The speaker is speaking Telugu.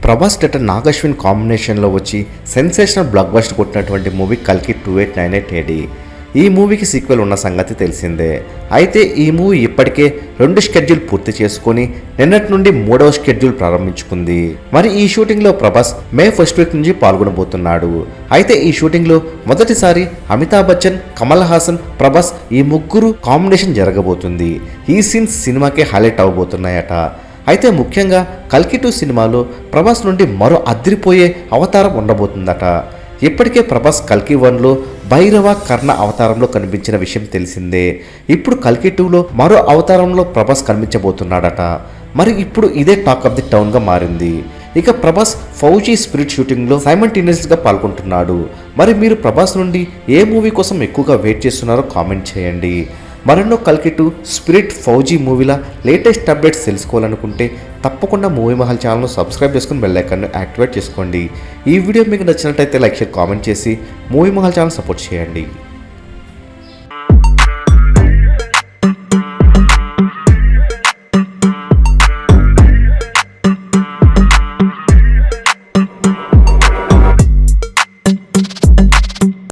ప్రభాస్ డైరెక్టర్ నాగశ్విన్ కాంబినేషన్లో వచ్చి సెన్సేషనల్ బ్లాక్ బస్టర్ కొట్టినటువంటి మూవీ కల్కి 2898 AD. ఈ మూవీకి సీక్వెల్ ఉన్న సంగతి తెలిసిందే. అయితే ఈ మూవీ ఇప్పటికే 2 షెడ్యూల్ పూర్తి చేసుకొని నిన్నటి నుండి 3వ షెడ్యూల్ ప్రారంభించుకుంది. మరి ఈ షూటింగ్లో ప్రభాస్ మే 1st వీక్ నుంచి పాల్గొనబోతున్నాడు. అయితే ఈ షూటింగ్లో మొదటిసారి అమితాబ్ బచ్చన్, కమల్ హాసన్, ప్రభాస్ ఈ ముగ్గురు కాంబినేషన్ జరగబోతుంది. ఈ సీన్స్ సినిమాకే హైలైట్ అవబోతున్నాయట. అయితే ముఖ్యంగా కల్కి 2 సినిమాలో ప్రభాస్ నుండి మరో అదిరిపోయే అవతారం ఉండబోతుందట. ఇప్పటికే ప్రభాస్ కల్కి 1లో భైరవ కర్ణ అవతారంలో కనిపించిన విషయం తెలిసిందే. ఇప్పుడు కల్కి 2లో మరో అవతారంలో ప్రభాస్ కనిపించబోతున్నాడట. మరి ఇప్పుడు ఇదే టాక్ ఆఫ్ ది టౌన్గా మారింది. ఇక ప్రభాస్ ఫౌజీ స్పిరిట్ షూటింగ్లో సైమల్టేనియస్గా పాల్గొంటున్నాడు. మరి మీరు ప్రభాస్ నుండి ఏ మూవీ కోసం ఎక్కువగా వెయిట్ చేస్తున్నారో కామెంట్ చేయండి. మరెన్నో కల్కి 2 స్పిరిట్ ఫౌజీ మూవీల లేటెస్ట్ అప్డేట్స్ తెలుసుకోవాలనుకుంటే తప్పకుండా మూవీ మహల్ ఛానల్ను సబ్స్క్రైబ్ చేసుకుని బెల్ ఐకాన్ను యాక్టివేట్ చేసుకోండి. ఈ వీడియో మీకు నచ్చినట్లయితే లైక్ షేర్ కామెంట్ చేసి మూవీ మహల్ ఛానల్ సపోర్ట్ చేయండి.